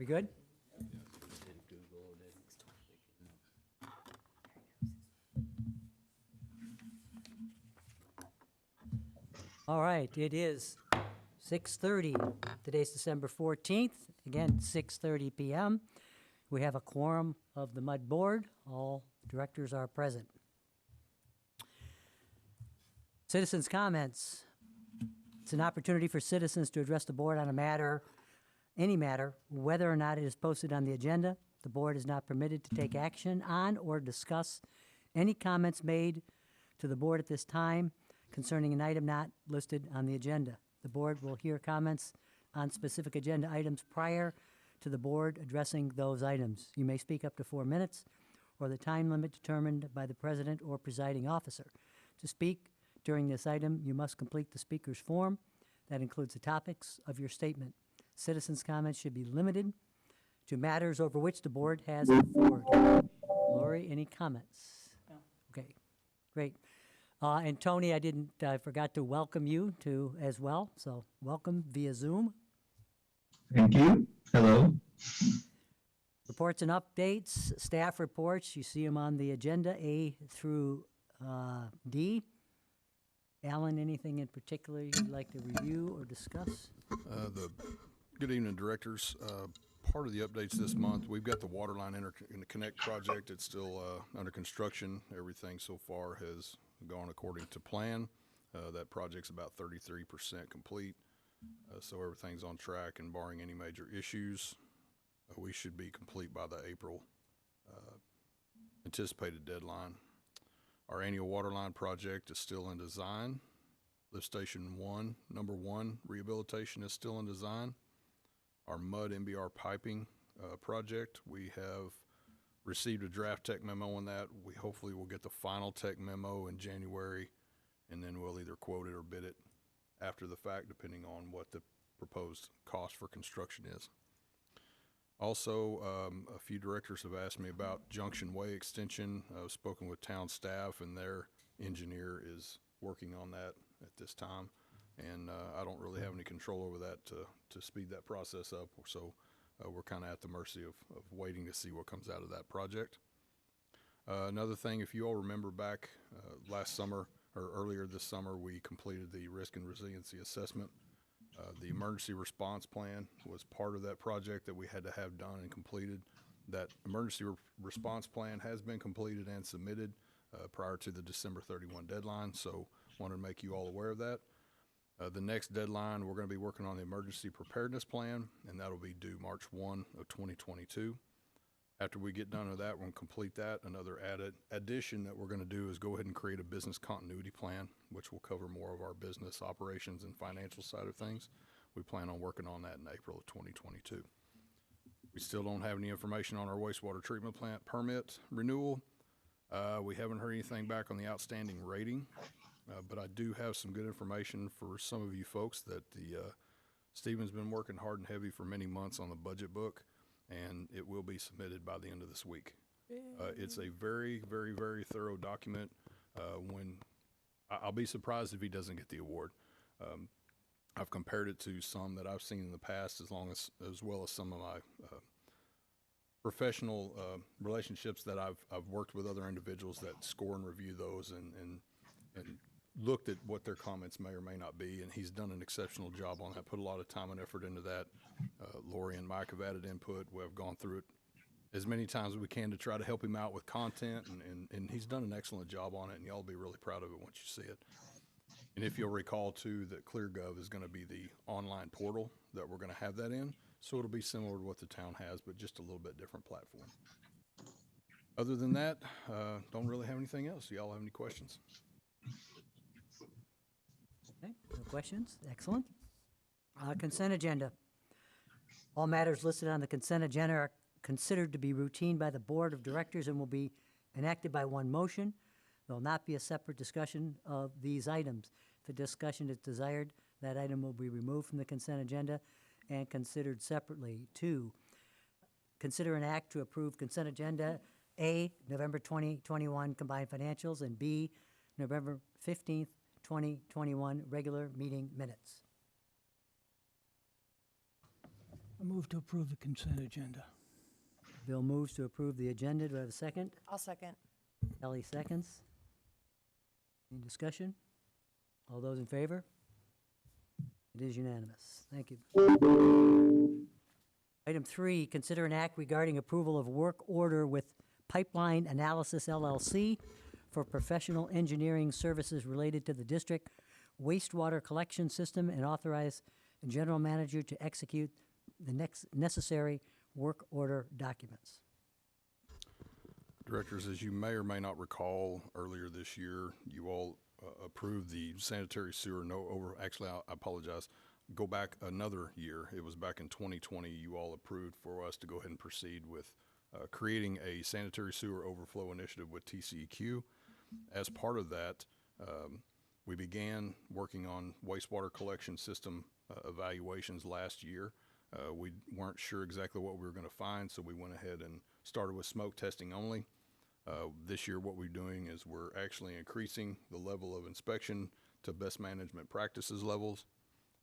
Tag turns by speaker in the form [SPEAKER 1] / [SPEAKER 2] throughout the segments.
[SPEAKER 1] We good? All right, it is 6:30. Today's December 14th, again, 6:30 p.m. We have a quorum of the MUD Board. All directors are present. Citizens' comments. It's an opportunity for citizens to address the board on a matter, any matter, whether or not it is posted on the agenda. The board is not permitted to take action on or discuss any comments made to the board at this time concerning an item not listed on the agenda. The board will hear comments on specific agenda items prior to the board addressing those items. You may speak up to 4 minutes or the time limit determined by the president or presiding officer. To speak during this item, you must complete the speaker's form. That includes the topics of your statement. Citizens' comments should be limited to matters over which the board has authority. Lori, any comments?
[SPEAKER 2] No.
[SPEAKER 1] Okay, great. And Tony, I forgot to welcome you to as well. So welcome via Zoom.
[SPEAKER 3] Thank you. Hello.
[SPEAKER 1] Reports and updates, staff reports, you see them on the agenda, A through D. Alan, anything in particular you'd like to review or discuss?
[SPEAKER 4] Good evening, directors. Part of the updates this month, we've got the water line interconnect project. It's still under construction. Everything so far has gone according to plan. That project's about 33% complete, so everything's on track, and barring any major issues, we should be complete by the April anticipated deadline. Our annual water line project is still in design. Lift station number one rehabilitation is still in design. Our mud MBR piping project, we have received a draft tech memo on that. We hopefully will get the final tech memo in January, and then we'll either quote it or bid it after the fact, depending on what the proposed cost for construction is. Also, a few directors have asked me about Junction Way Extension. I've spoken with town staff, and their engineer is working on that at this time. And I don't really have any control over that to speed that process up. So we're kind of at the mercy of waiting to see what comes out of that project. Another thing, if you all remember back last summer or earlier this summer, we completed the risk and resiliency assessment. The emergency response plan was part of that project that we had to have done and completed. That emergency response plan has been completed and submitted prior to the December 31 deadline, so wanted to make you all aware of that. The next deadline, we're going to be working on the emergency preparedness plan, and that'll be due March 1 of 2022. After we get done with that, we're going to complete that. Another addition that we're going to do is go ahead and create a business continuity plan, which will cover more of our business operations and financial side of things. We plan on working on that in April of 2022. We still don't have any information on our wastewater treatment plant permit renewal. We haven't heard anything back on the outstanding rating, but I do have some good information for some of you folks that Stephen's been working hard and heavy for many months on the budget book, and it will be submitted by the end of this week. It's a very, very, very thorough document. I'll be surprised if he doesn't get the award. I've compared it to some that I've seen in the past, as well as some of my professional relationships that I've worked with other individuals that score and review those and looked at what their comments may or may not be, and he's done an exceptional job on that, put a lot of time and effort into that. Lori and Mike have added input. We have gone through it as many times as we can to try to help him out with content, and he's done an excellent job on it, and y'all will be really proud of it once you see it. And if you'll recall, too, that ClearGov is going to be the online portal that we're going to have that in, so it'll be similar to what the town has, but just a little bit different platform. Other than that, don't really have anything else. Y'all have any questions?
[SPEAKER 1] Okay, no questions? Excellent. Consent agenda. All matters listed on the consent agenda are considered to be routine by the Board of Directors and will be enacted by one motion. There will not be a separate discussion of these items. If a discussion is desired, that item will be removed from the consent agenda and considered separately. 2, consider an act to approve consent agenda A, November 2021 combined financials, and B, November 15th, 2021 regular meeting minutes.
[SPEAKER 2] I move to approve the consent agenda.
[SPEAKER 1] Bill moves to approve the agenda. Do I have a second?
[SPEAKER 5] I'll second.
[SPEAKER 1] Ellie seconds. Any discussion? All those in favor? It is unanimous. Thank you. Item 3, consider an act regarding approval of work order with Pipeline Analysis LLC for professional engineering services related to the district wastewater collection system and authorize the general manager to execute the necessary work order documents.
[SPEAKER 4] Directors, as you may or may not recall, earlier this year, you all approved the sanitary sewer actually, I apologize, go back another year. It was back in 2020, you all approved for us to go ahead and proceed with creating a sanitary sewer overflow initiative with Tceq. As part of that, we began working on wastewater collection system evaluations last year. We weren't sure exactly what we were going to find, so we went ahead and started with smoke testing only. This year, what we're doing is we're actually increasing the level of inspection to best management practices levels,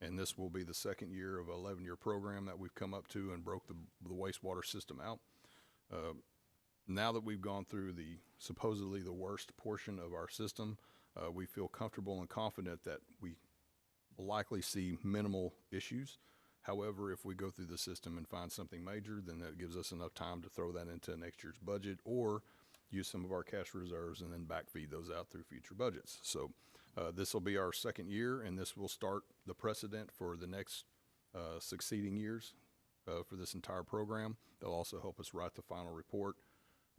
[SPEAKER 4] and this will be the second year of an 11-year program that we've come up to and broke the wastewater system out. Now that we've gone through supposedly the worst portion of our system, we feel comfortable and confident that we will likely see minimal issues. However, if we go through the system and find something major, then that gives us enough time to throw that into next year's budget or use some of our cash reserves and then backfeed those out through future budgets. So this will be our second year, and this will start the precedent for the next succeeding years for this entire program. They'll also help us write the final report,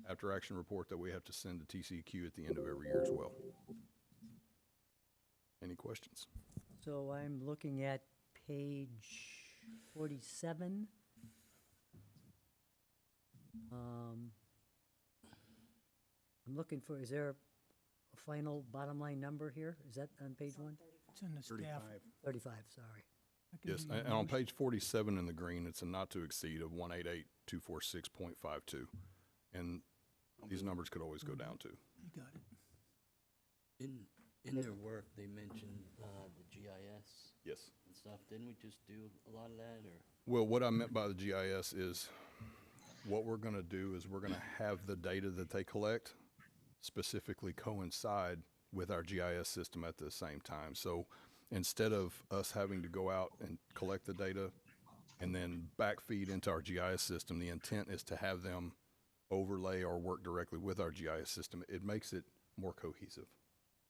[SPEAKER 4] after action report, that we have to send to Tceq at the end of every year as well. Any questions?
[SPEAKER 1] So I'm looking at page 47. I'm looking for, is there a final bottom line number here? Is that on page 1?
[SPEAKER 2] It's in the staff.
[SPEAKER 1] 35, sorry.
[SPEAKER 2] I can
[SPEAKER 4] Yes,
[SPEAKER 2] do your
[SPEAKER 4] and on
[SPEAKER 2] motion.
[SPEAKER 4] page 47 in the green, it's a not to exceed of 188,246.52. And these numbers could always go down too.
[SPEAKER 2] You got it.
[SPEAKER 6] In their work, they mentioned the GIS
[SPEAKER 4] Yes.
[SPEAKER 6] and stuff. Didn't we just do a lot of that, or?
[SPEAKER 4] Well, what I meant by the GIS is what we're going to do is we're going to have the data that they collect specifically coincide with our GIS system at the same time. So instead of us having to go out and collect the data and then backfeed into our GIS system, the intent is to have them overlay or work directly with our GIS system. It makes it more cohesive.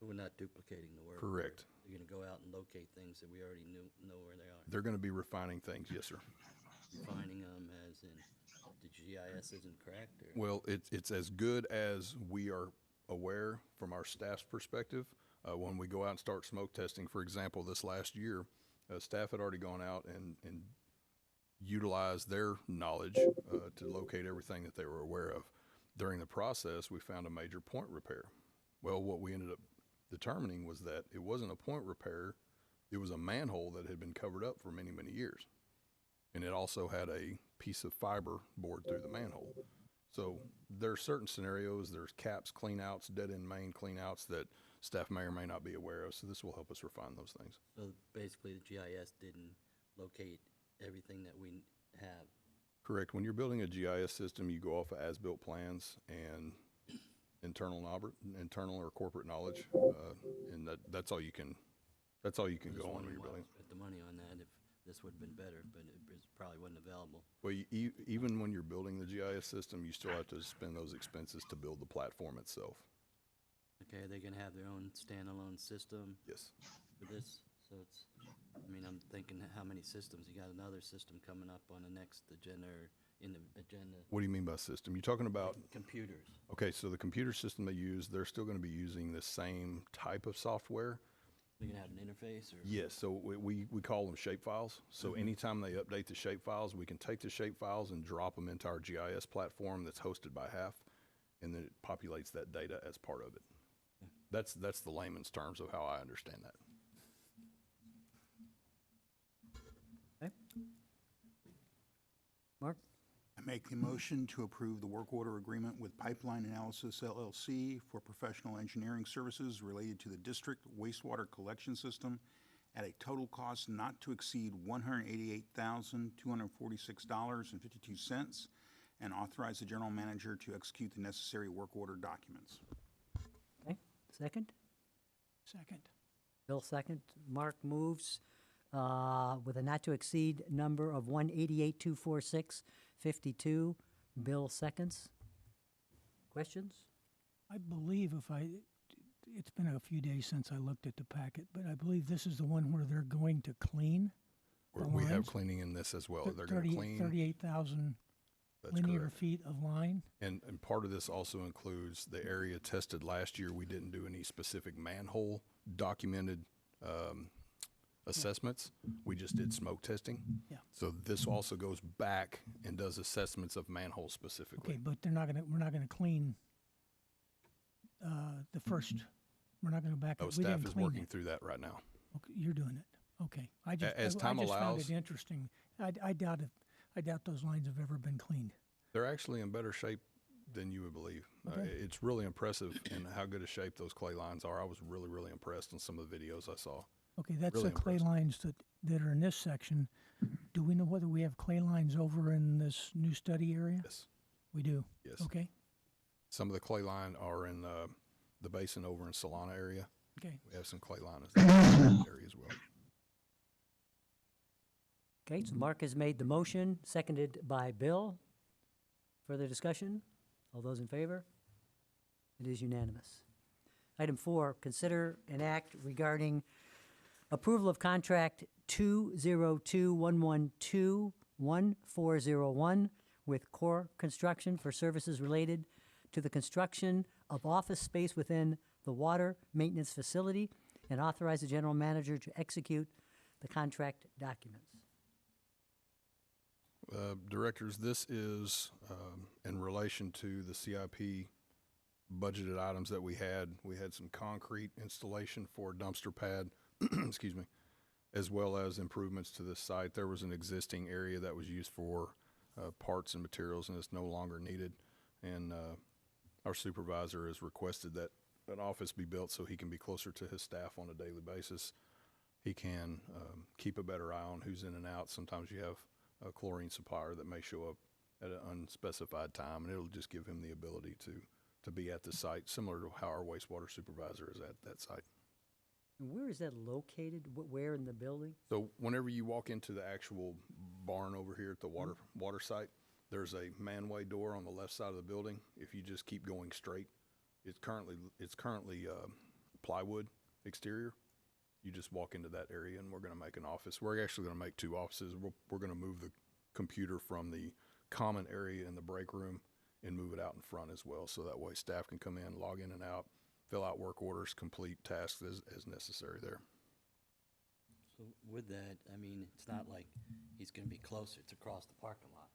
[SPEAKER 6] We're not duplicating the work.
[SPEAKER 4] Correct.
[SPEAKER 6] You're gonna go out and locate things that we already know where they are.
[SPEAKER 4] They're going to be refining things, yes, sir.
[SPEAKER 6] Refining them as in the GIS isn't correct, or?
[SPEAKER 4] Well, it's as good as we are aware from our staff's perspective. When we go out and start smoke testing, for example, this last year, staff had already gone out and utilized their knowledge to locate everything that they were aware of. During the process, we found a major point repair. Well, what we ended up determining was that it wasn't a point repair, it was a manhole that had been covered up for many, many years. And it also had a piece of fiber bored through the manhole. So there are certain scenarios, there's caps, cleanouts, dead-end main cleanouts that staff may or may not be aware of, so this will help us refine those things.
[SPEAKER 6] So basically, the GIS didn't locate everything that we have.
[SPEAKER 4] Correct. When you're building a GIS system, you go off of as-built plans and internal or corporate knowledge, and that's all you can
[SPEAKER 6] Just
[SPEAKER 4] go on when
[SPEAKER 6] wondering
[SPEAKER 4] you're
[SPEAKER 6] why we
[SPEAKER 4] building.
[SPEAKER 6] spent the money on that, if this would've been better, but it probably wasn't available.
[SPEAKER 4] Well, even when you're building the GIS system, you still have to spend those expenses to build the platform itself.
[SPEAKER 6] Okay, are they gonna have their own standalone system
[SPEAKER 4] Yes.
[SPEAKER 6] for this? So it's, I mean, I'm thinking how many systems? You got another system coming up on the next agenda, or in the agenda,
[SPEAKER 4] What do you mean by system? You're talking about,
[SPEAKER 6] computers.
[SPEAKER 4] okay, so the computer system they use, they're still going to be using the same type of software.
[SPEAKER 6] They're gonna have an interface, or?
[SPEAKER 4] Yes, so we call them shape files. So anytime they update the shape files, we can take the shape files and drop them into our GIS platform that's hosted by HAF, and then it populates that data as part of it. That's the layman's terms of how I understand that.
[SPEAKER 1] Okay. Mark?
[SPEAKER 7] I make the motion to approve the work order agreement with Pipeline Analysis LLC for professional engineering services related to the district wastewater collection system at a total cost not to exceed $188,246.52, and authorize the general manager to execute the necessary work order documents.
[SPEAKER 1] Okay, second?
[SPEAKER 2] Second.
[SPEAKER 1] Bill second. Mark moves with a not-to-exceed number of 188,246.52. Bill seconds. Questions?
[SPEAKER 2] I believe it's been a few days since I looked at the packet, but I believe this is the one where they're going to clean the
[SPEAKER 4] We have
[SPEAKER 2] lines?
[SPEAKER 4] cleaning in this as well.
[SPEAKER 2] Th-
[SPEAKER 4] They're gonna
[SPEAKER 2] 30
[SPEAKER 4] clean.
[SPEAKER 2] 38,000
[SPEAKER 4] That's
[SPEAKER 2] linear
[SPEAKER 4] correct.
[SPEAKER 2] feet of line?
[SPEAKER 4] And part of this also includes the area tested last year. We didn't do any specific manhole documented assessments. We just did smoke testing.
[SPEAKER 2] Yeah.
[SPEAKER 4] So this also goes back and does assessments of manholes specifically.
[SPEAKER 2] Okay, but we're not gonna clean the first, we're not gonna back
[SPEAKER 4] Oh,
[SPEAKER 2] up. We
[SPEAKER 4] staff
[SPEAKER 2] didn't
[SPEAKER 4] is
[SPEAKER 2] clean
[SPEAKER 4] working
[SPEAKER 2] it.
[SPEAKER 4] through that right now.
[SPEAKER 2] Okay, you're doing it. Okay.
[SPEAKER 4] As time
[SPEAKER 2] I just found
[SPEAKER 4] allows-
[SPEAKER 2] it interesting. I doubt those lines have ever been cleaned.
[SPEAKER 4] They're actually in better shape than you would believe.
[SPEAKER 2] Okay.
[SPEAKER 4] It's really impressive in how good a shape those clay lines are. I was really, really impressed in some of the videos I saw.
[SPEAKER 2] Okay, that's
[SPEAKER 4] Really
[SPEAKER 2] the clay
[SPEAKER 4] impressed.
[SPEAKER 2] lines that are in this section. Do we know whether we have clay lines over in this new study area?
[SPEAKER 4] Yes,
[SPEAKER 2] We do.
[SPEAKER 4] yes.
[SPEAKER 2] Okay,
[SPEAKER 4] Some of the clay line are in the basin over in Solana area.
[SPEAKER 2] okay.
[SPEAKER 4] We have some clay line in that area as well.
[SPEAKER 1] Okay, so Mark has made the motion, seconded by Bill. Further discussion? All those in favor? It is unanimous. Item 4, consider an act regarding approval of contract 202-112-1401 with Core Construction for services related to the construction of office space within the water maintenance facility, and authorize the general manager to execute the contract documents.
[SPEAKER 4] Directors, this is in relation to the CIP budgeted items that we had. We had some concrete installation for a dumpster pad, excuse me, as well as improvements to the site. There was an existing area that was used for parts and materials, and it's no longer needed. And our supervisor has requested that an office be built so he can be closer to his staff on a daily basis. He can keep a better eye on who's in and out. Sometimes you have a chlorine supplier that may show up at an unspecified time, and it'll just give him the ability to be at the site, similar to how our wastewater supervisor is at that site.
[SPEAKER 1] And where is that located? Where in the building?
[SPEAKER 4] So whenever you walk into the actual barn over here at the water site, there's a manway door on the left side of the building. If you just keep going straight, it's currently plywood exterior. You just walk into that area, and we're going to make an office. We're actually going to make two offices. We're going to move the computer from the common area in the break room and move it out in front as well, so that way staff can come in, log in and out, fill out work orders, complete tasks as necessary there.
[SPEAKER 6] So with that, I mean, it's not like he's gonna be closer, it's across the parking lot.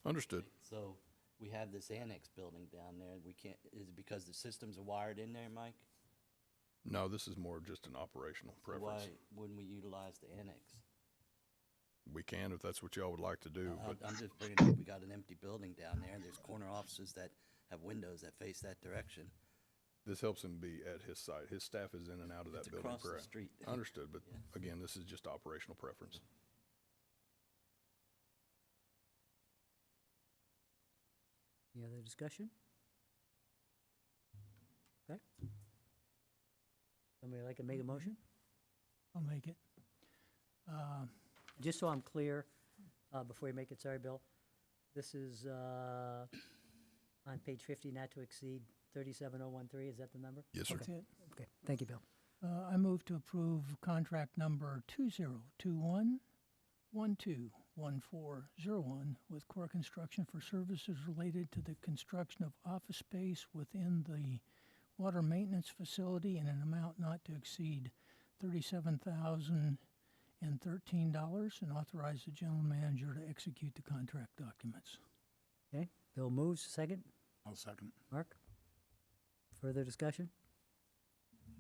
[SPEAKER 4] Understood.
[SPEAKER 6] So we have this annex building down there, we can't, is it because the systems are wired in there, Mike?
[SPEAKER 4] No, this is more of just an operational
[SPEAKER 6] So
[SPEAKER 4] preference.
[SPEAKER 6] why wouldn't we utilize the annex?
[SPEAKER 4] We can if that's what y'all would like to do, but
[SPEAKER 6] I'm just bringing up, we got an empty building down there, and there's corner offices that have windows that face that direction.
[SPEAKER 4] this helps him be at his site. His staff is in and out of that
[SPEAKER 6] It's
[SPEAKER 4] building.
[SPEAKER 6] across the
[SPEAKER 4] correct?
[SPEAKER 6] street.
[SPEAKER 4] Understood, but
[SPEAKER 6] Yeah.
[SPEAKER 4] again, this is just operational preference.
[SPEAKER 1] Any other discussion? Okay. Somebody like to make a motion?
[SPEAKER 2] I'll make it.
[SPEAKER 1] Just so I'm clear, before you make it, sorry, Bill, this is on page 50, not to exceed 37013, is that the number?
[SPEAKER 4] Yes, sir.
[SPEAKER 2] That's it.
[SPEAKER 1] Okay, thank you, Bill.
[SPEAKER 2] I move to approve contract number 2021-121401 with Core Construction for services related to the construction of office space within the water maintenance facility in an amount not to exceed $37,013, and authorize the general manager to execute the contract documents.
[SPEAKER 1] Okay, Bill moves, second.
[SPEAKER 7] I'll second.
[SPEAKER 1] Mark? Further discussion?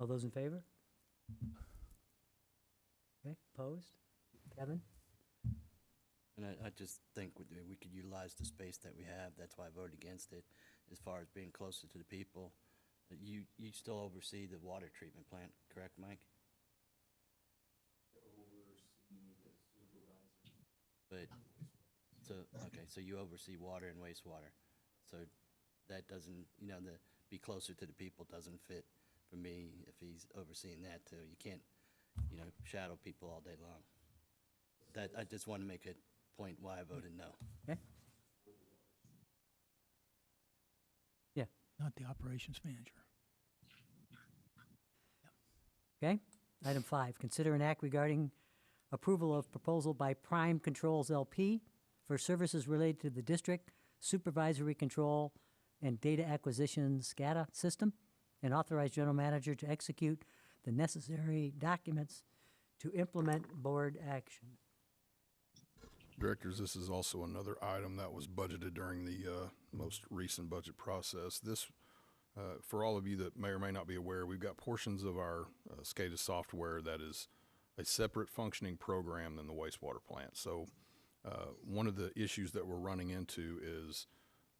[SPEAKER 1] All those in favor? Okay, opposed? Kevin?
[SPEAKER 6] And I just think we could utilize the space that we have, that's why I voted against it, as far as being closer to the people. You still oversee the water treatment plant, correct, Mike? But, so, okay, so you oversee water and wastewater. So that doesn't, be closer to the people doesn't fit for me if he's overseeing that too. You can't, shadow people all day long. I just want to make a point why I voted no.
[SPEAKER 1] Okay? Yeah,
[SPEAKER 2] Not the operations manager.
[SPEAKER 1] okay. Item 5, consider an act regarding approval of proposal by Prime Controls LP for services related to the district supervisory control and data acquisition SCADA system, and authorize general manager to execute the necessary documents to implement board action.
[SPEAKER 4] Directors, this is also another item that was budgeted during the most recent budget process. This, for all of you that may or may not be aware, we've got portions of our SCADA software that is a separate functioning program than the wastewater plant. So one of the issues that we're running into is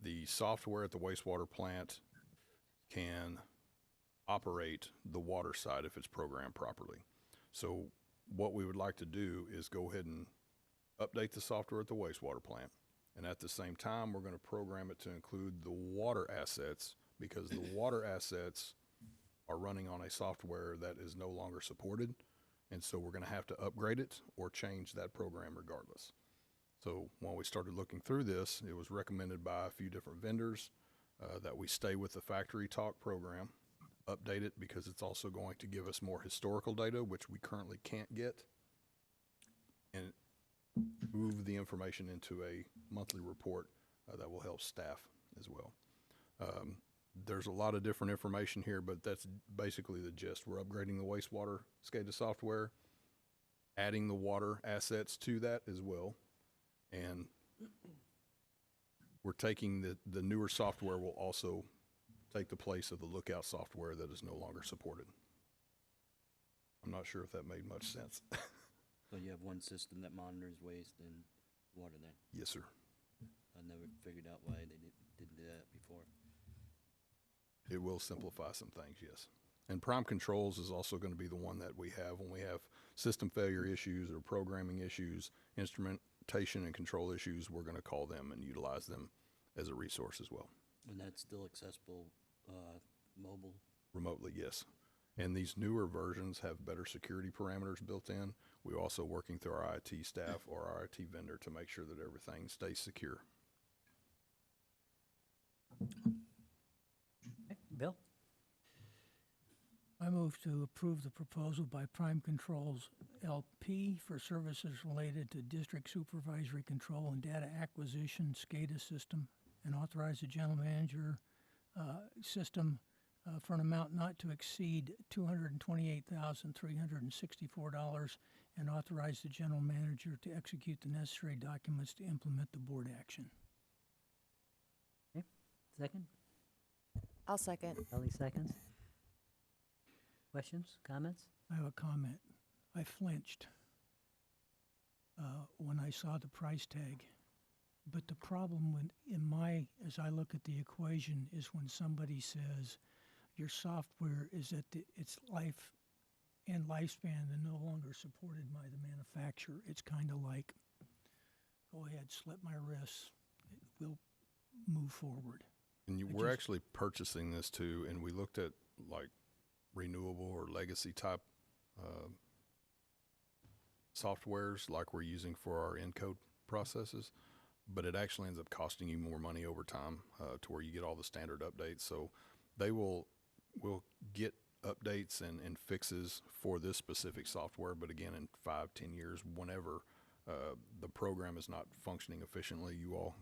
[SPEAKER 4] the software at the wastewater plant can operate the water side if it's programmed properly. So what we would like to do is go ahead and update the software at the wastewater plant. And at the same time, we're going to program it to include the water assets, because the water assets are running on a software that is no longer supported. And so we're going to have to upgrade it or change that program regardless. So when we started looking through this, it was recommended by a few different vendors that we stay with the Factory Talk program, update it because it's also going to give us more historical data, which we currently can't get, and move the information into a monthly report that will help staff as well. There's a lot of different information here, but that's basically the gist. We're upgrading the wastewater SCADA software, adding the water assets to that as well, and we're taking the newer software will also take the place of the Lookout software that is no longer supported. I'm not sure if that made much sense.
[SPEAKER 6] So you have one system that monitors waste and water then?
[SPEAKER 4] Yes, sir.
[SPEAKER 6] I never figured out why they didn't do that before.
[SPEAKER 4] It will simplify some things, yes. And Prime Controls is also going to be the one that we have when we have system failure issues or programming issues, instrumentation and control issues. We're going to call them and utilize them as a resource as well.
[SPEAKER 6] And that's still accessible mobile?
[SPEAKER 4] Remotely, yes. And these newer versions have better security parameters built in. We're also working through our IT staff or our IT vendor to make sure that everything stays secure.
[SPEAKER 1] Okay, Bill?
[SPEAKER 2] I move to approve the proposal by Prime Controls LP for services related to district supervisory control and data acquisition SCADA system, and authorize the general manager system for an amount not to exceed $228,364, and authorize the general manager to execute the necessary documents to implement the board action.
[SPEAKER 1] Okay, second?
[SPEAKER 5] I'll second.
[SPEAKER 1] Ellie seconds. Questions, comments?
[SPEAKER 2] I have a comment. I flinched when I saw the price tag. But the problem as I look at the equation, is when somebody says your software is at its life and lifespan and no longer supported by the manufacturer. It's kind of like, go ahead, slit my wrists. We'll move forward.
[SPEAKER 4] And we're actually purchasing this too, and we looked at like renewable or legacy type softwares like we're using for our encode processes, but it actually ends up costing you more money over time to where you get all the standard updates. So they will get updates and fixes for this specific software, but again, in 5-10 years, whenever the program is not functioning efficiently, you all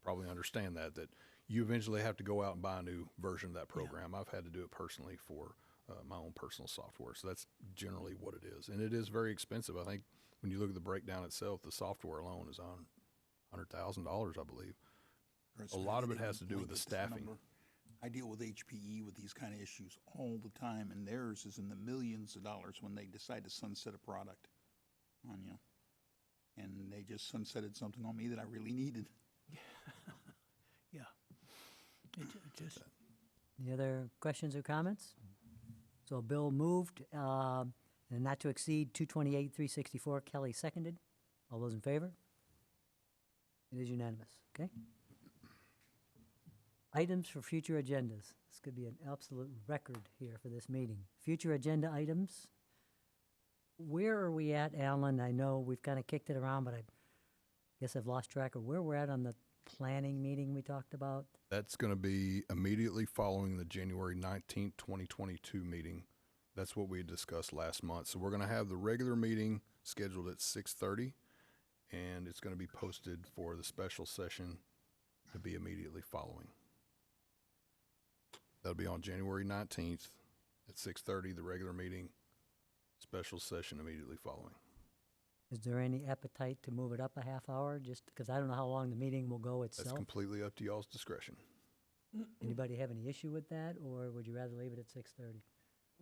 [SPEAKER 4] probably understand that you eventually have to go out and buy a new version of that program. Yeah. I've had to do it personally for my own personal software. So that's generally what it is. And it is very expensive. I think when you look at the breakdown itself, the software alone is on $100,000, I believe. A lot of it has to do with the staffing.
[SPEAKER 7] I deal with HPE with these kind of issues all the time, and theirs is in the millions of dollars when they decide to sunset a product on you. And they just sunsetted something on me that I really needed.
[SPEAKER 2] Yeah. It just...
[SPEAKER 1] Any other questions or comments? So Bill moved, and not to exceed $228,364. Kelly seconded. All those in favor? It is unanimous, okay? Items for future agendas. This could be an absolute record here for this meeting. Future agenda items. Where are we at, Alan? I know we've kind of kicked it around, but I guess I've lost track of where we're at on the planning meeting we talked about.
[SPEAKER 4] That's going to be immediately following the January 19th, 2022 meeting. That's what we had discussed last month. So we're going to have the regular meeting scheduled at 6:30, and it's going to be posted for the special session to be immediately following. That'll be on January 19th at 6:30, the regular meeting, special session immediately following.
[SPEAKER 1] Is there any appetite to move it up a half hour? Just because I don't know how long the meeting will go
[SPEAKER 4] That's
[SPEAKER 1] itself.
[SPEAKER 4] completely up to y'all's discretion.
[SPEAKER 1] Anybody have any issue with that, or would you rather leave it at 6:30?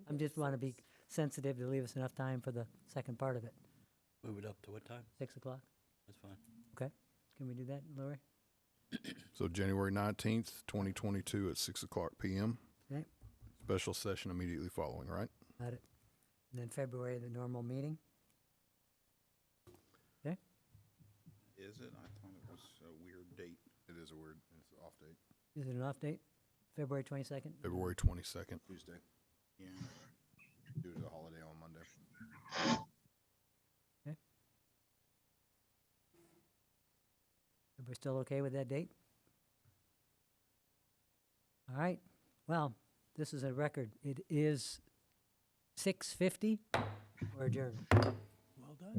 [SPEAKER 1] I just want to be sensitive to leave us enough time for the second part of it.
[SPEAKER 6] Move it up to what time?
[SPEAKER 1] 6 o'clock?
[SPEAKER 6] That's fine.
[SPEAKER 1] Okay. Can we do that, Lori?
[SPEAKER 4] So January 19th, 2022 at 6:00 p.m.
[SPEAKER 1] Okay,
[SPEAKER 4] Special session immediately following, right?
[SPEAKER 1] got it. And then February, the normal meeting? Okay,
[SPEAKER 7] Is it? I thought it was a weird date.
[SPEAKER 4] It is a weird, it's an off date.
[SPEAKER 1] is it an off date? February 22nd?
[SPEAKER 4] February 22nd.
[SPEAKER 8] Tuesday,
[SPEAKER 7] Yeah.
[SPEAKER 8] due to the holiday on Monday.
[SPEAKER 1] Everybody still okay with that date? All right, well, this is a record. It is 6:50. We're adjourned.